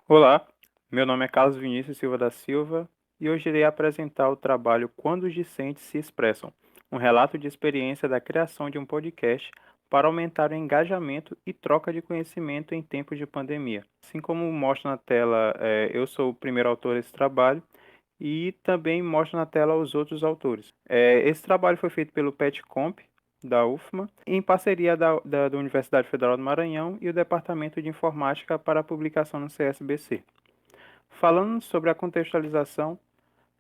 Olá, meu nome é Carlos Vinícius Silva da Silva e hoje irei apresentar o trabalho Quando os Discentes se Expressam, um relato de experiência da criação de um podcast para aumentar o engajamento e troca de conhecimento em tempos de pandemia. Assim como mostra na tela, eu sou o primeiro autor desse trabalho e também mostra na tela os outros autores. Esse trabalho foi feito pelo PetComp, da UFMA, em parceria da Universidade Federal do Maranhão e o Departamento de Informática para a publicação no CSBC. Falando sobre a contextualização,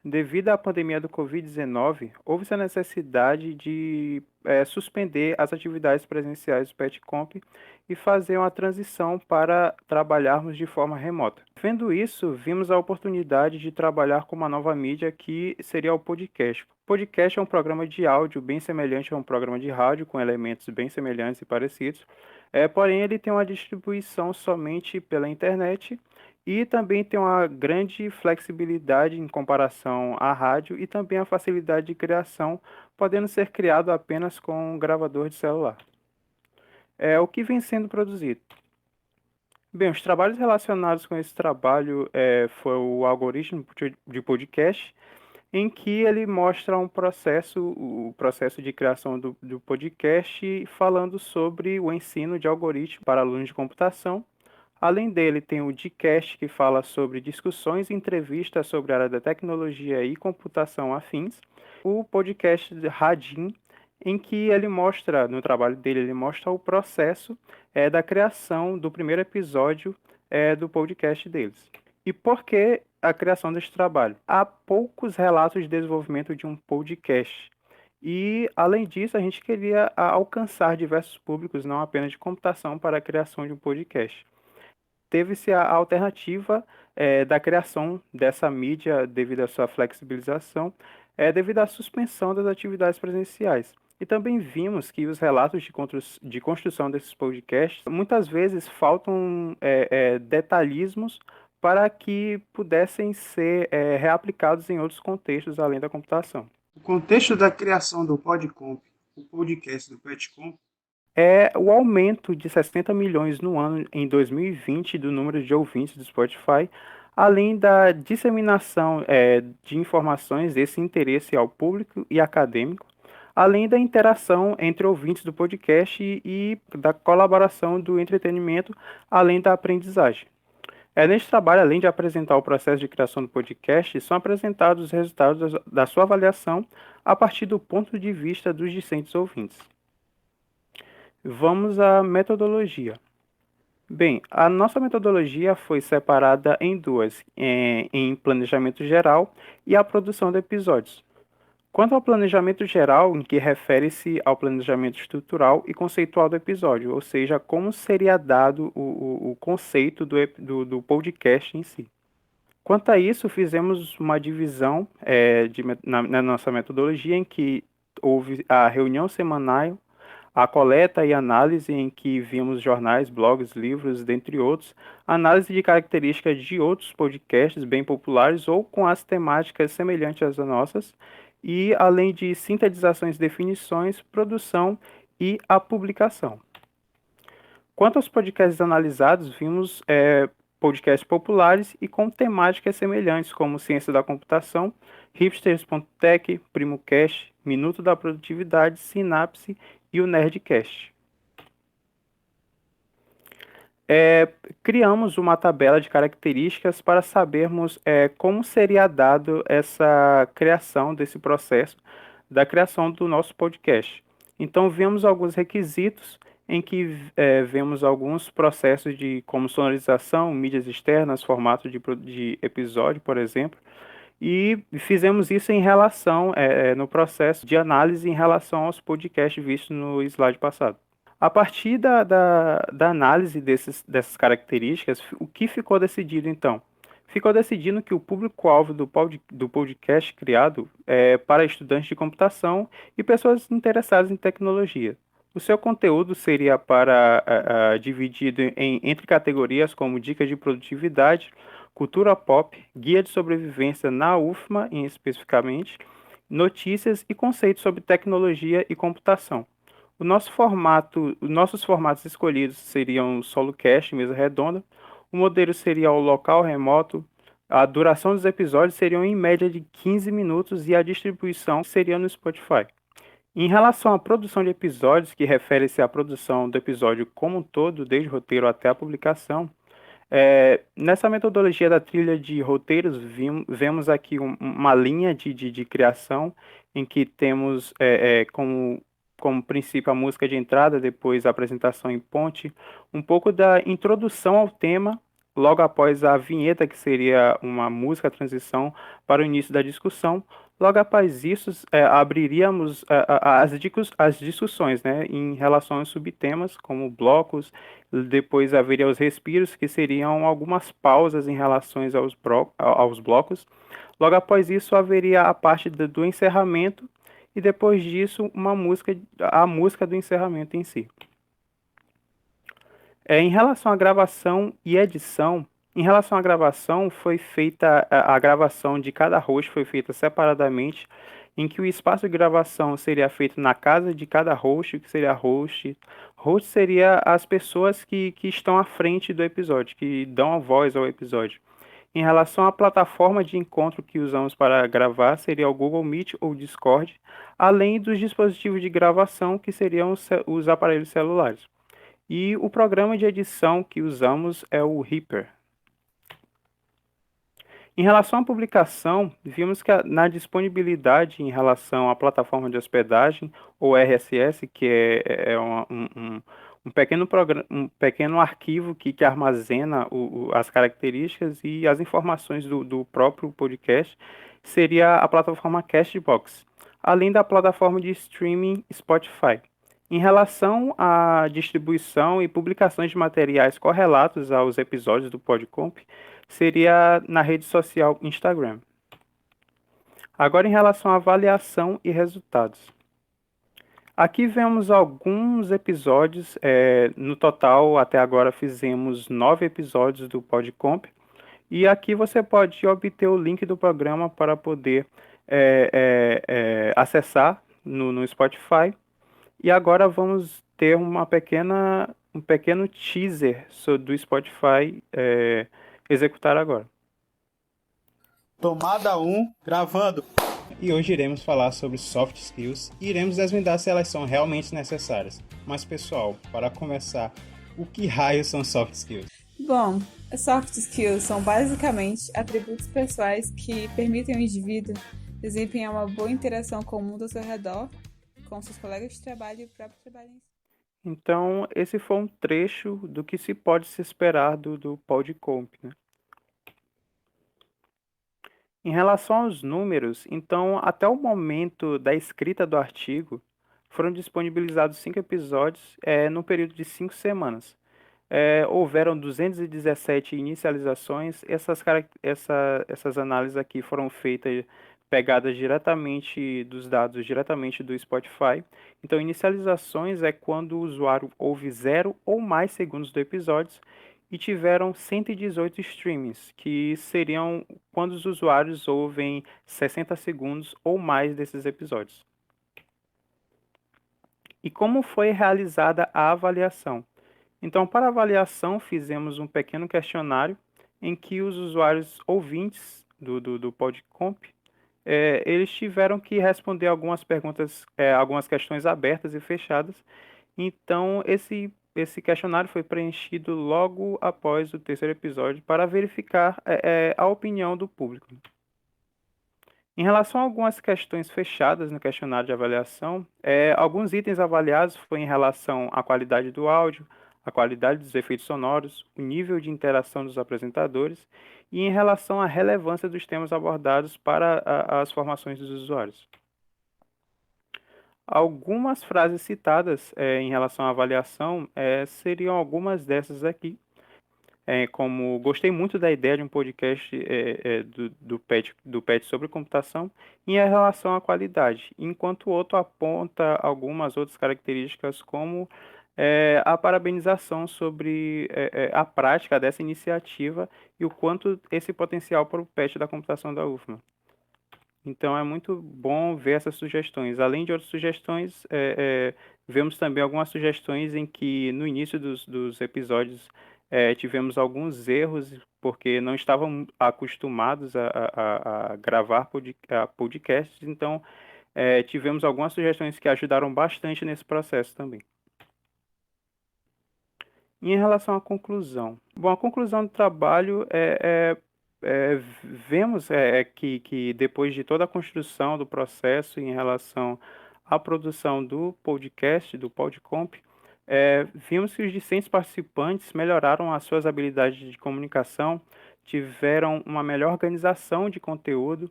devido à pandemia do Covid-19, houve-se a necessidade de suspender as atividades presenciais do PetComp e fazer uma transição para trabalharmos de forma remota. Vendo isso, vimos a oportunidade de trabalhar com uma nova mídia que seria o podcast. O podcast é um programa de áudio bem semelhante a um programa de rádio, com elementos bem semelhantes e parecidos, porém ele tem uma distribuição somente pela internet e também tem uma grande flexibilidade em comparação à rádio e também a facilidade de criação, podendo ser criado apenas com um gravador de celular. É o que vem sendo produzido. Bem, os trabalhos relacionados com esse trabalho foi o algoritmo de podcast, em que ele mostra o processo de criação do podcast, falando sobre o ensino de algoritmo para alunos de computação. Além dele, tem o Dcast, que fala sobre discussões e entrevistas sobre a área da tecnologia e computação afins. O podcast de Radim, em que ele mostra, no trabalho dele, ele mostra o processo da criação do primeiro episódio do podcast deles. E por que a criação deste trabalho? Há poucos relatos de desenvolvimento de um podcast. E, além disso, a gente queria alcançar diversos públicos, não apenas de computação, para a criação de um podcast. Teve-se a alternativa da criação dessa mídia devido à sua flexibilização, devido à suspensão das atividades presenciais. E também vimos que os relatos de construção desses podcasts muitas vezes faltam detalhismos para que pudessem ser reaplicados em outros contextos além da computação. O contexto da criação do Podcomp, o podcast do PetComp, É o aumento de 60 milhões no ano em 2020 do número de ouvintes do Spotify, além da disseminação de informações desse interesse ao público e acadêmico, além da interação entre ouvintes do podcast e da colaboração do entretenimento, além da aprendizagem. Neste trabalho, além de apresentar o processo de criação do podcast, são apresentados os resultados da sua avaliação a partir do ponto de vista dos discentes ouvintes. Vamos à metodologia. Bem, a nossa metodologia foi separada em duas, em planejamento geral e a produção de episódios. Quanto ao planejamento geral, em que refere-se ao planejamento estrutural e conceitual do episódio, ou seja, como seria dado o conceito do podcast em si. Quanto a isso, fizemos uma divisão na nossa metodologia, em que houve a reunião semanal, a coleta e análise, em que vimos jornais, blogs, livros, dentre outros, análise de características de outros podcasts bem populares ou com as temáticas semelhantes às nossas, e além de sintetizações, definições, produção e a publicação. Quanto aos podcasts analisados, vimos podcasts populares e com temáticas semelhantes, como Ciência da Computação, Hipsters.tech, PrimoCast, Minuto da Produtividade, Sinapse e o Nerdcast. Criamos uma tabela de características para sabermos como seria dado essa criação desse processo da criação do nosso podcast. Então, vemos alguns requisitos em que vemos alguns processos de como sonorização, mídias externas, formato de episódio, por exemplo, e fizemos isso em relação, no processo de análise em relação aos podcasts vistos no slide passado. A partir da análise dessas características, o que ficou decidido então? Ficou decidido que o público-alvo do podcast criado é para estudantes de computação e pessoas interessadas em tecnologia. O seu conteúdo seria dividido entre categorias como dicas de produtividade, cultura pop, guia de sobrevivência na UFMA, especificamente, notícias e conceitos sobre tecnologia e computação. Os nossos formatos escolhidos seriam solo cast, mesa redonda, O modelo seria o local remoto. A duração dos episódios seriam em média de 15 minutos e a distribuição seria no Spotify. Em relação à produção de episódios, que refere-se à produção do episódio como um todo, desde o roteiro até a publicação, nessa metodologia da trilha de roteiros, vemos aqui uma linha de criação em que temos como princípio a música de entrada, depois a apresentação em ponte, um pouco da introdução ao tema, logo após a vinheta, que seria uma música transição para o início da discussão. Logo após isso, abriríamos as discussões, né, em relação aos subtemas, como blocos. Depois haveria os respiros, que seriam algumas pausas em relação aos blocos. Logo após isso, haveria a parte do encerramento, e depois disso, a música do encerramento em si. Em relação à gravação e edição, em relação à gravação, foi feita a gravação de cada host foi feita separadamente, em que o espaço de gravação seria feito na casa de cada host, que seria host. Host seria as pessoas que estão à frente do episódio, que dão a voz ao episódio. Em relação à plataforma de encontro que usamos para gravar, seria o Google Meet ou Discord, além dos dispositivos de gravação, que seriam os aparelhos celulares. E o programa de edição que usamos é o Reaper. Em relação à publicação, vimos que na disponibilidade em relação à plataforma de hospedagem, ou RSS, que é um pequeno arquivo que armazena as características e as informações do próprio podcast, seria a plataforma Castbox, além da plataforma de streaming Spotify. Em relação à distribuição e publicações de materiais correlatos aos episódios do Podcomp, seria na rede social Instagram. Agora, em relação à avaliação e resultados. Aqui vemos alguns episódios. No total, até agora, fizemos 9 episódios do Podcomp. E aqui você pode obter o link do programa para poder acessar no Spotify. E agora vamos ter um pequeno teaser do Spotify executar agora. Tomada 1, gravando. E hoje iremos falar sobre soft skills e iremos desvendar se elas são realmente necessárias. Mas pessoal, para começar, o que raios são soft skills? Bom, soft skills são basicamente atributos pessoais que permitem ao indivíduo desempenhar uma boa interação com o mundo ao seu redor, com seus colegas de trabalho e o próprio trabalho em si. Então, esse foi um trecho do que se pode se esperar do Podcomp, né? Em relação aos números, então, até o momento da escrita do artigo, foram disponibilizados 5 episódios no período de 5 semanas. Houveram 217 inicializações. Essas análises aqui foram feitas, pegadas diretamente dos dados, diretamente do Spotify. Então, inicializações é quando o usuário ouve 0 ou mais segundos do episódio, e tiveram 118 streamings, que seriam quando os usuários ouvem 60 segundos ou mais desses episódios. E como foi realizada a avaliação? Então, para a avaliação, fizemos um pequeno questionário em que os usuários ouvintes do Podcomp, eles tiveram que responder algumas perguntas, algumas questões abertas e fechadas. Então, esse questionário foi preenchido logo após o terceiro episódio para verificar a opinião do público. Em relação a algumas questões fechadas no questionário de avaliação, alguns itens avaliados foram em relação à qualidade do áudio, a qualidade dos efeitos sonoros, o nível de interação dos apresentadores e em relação à relevância dos temas abordados para as formações dos usuários. Algumas frases citadas em relação à avaliação seriam algumas dessas aqui, como gostei muito da ideia de um podcast do PET sobre computação, e em relação à qualidade, enquanto o outro aponta algumas outras características, como a parabenização sobre a prática dessa iniciativa e o quanto esse potencial para o PET da computação da UFMA. Então é muito bom ver essas sugestões. Além de outras sugestões, vemos também algumas sugestões em que no início dos episódios tivemos alguns erros porque não estavam acostumados a gravar podcasts, então tivemos algumas sugestões que ajudaram bastante nesse processo também. E em relação à conclusão. Bom, a conclusão do trabalho vemos que depois de toda a construção do processo em relação à produção do podcast, do Podcomp, vimos que os discentes participantes melhoraram as suas habilidades de comunicação, tiveram uma melhor organização de conteúdo,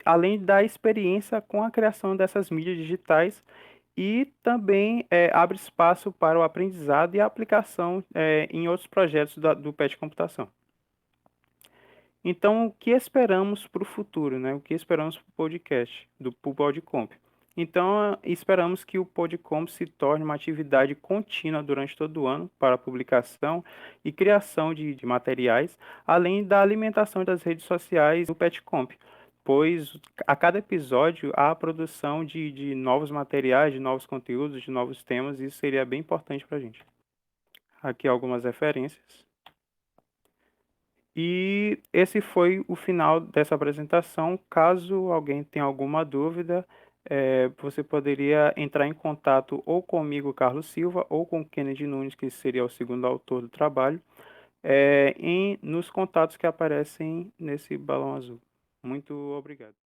além da experiência com a criação dessas mídias digitais e também abre espaço para o aprendizado e a aplicação em outros projetos do PET Computação. Então, o que esperamos para o futuro, né? O que esperamos para o podcast, pro Podcomp? Então, esperamos que o Podcomp se torne uma atividade contínua durante todo o ano para publicação e criação de materiais, além da alimentação das redes sociais do PetComp, pois a cada episódio há a produção de novos materiais, de novos conteúdos, de novos temas, e isso seria bem importante para a gente. Aqui algumas referências. E esse foi o final dessa apresentação. Caso alguém tenha alguma dúvida, você poderia entrar em contato ou comigo, Carlos Silva, ou com Kennedy Nunes, que seria o segundo autor do trabalho, nos contatos que aparecem nesse balão azul. Muito obrigado.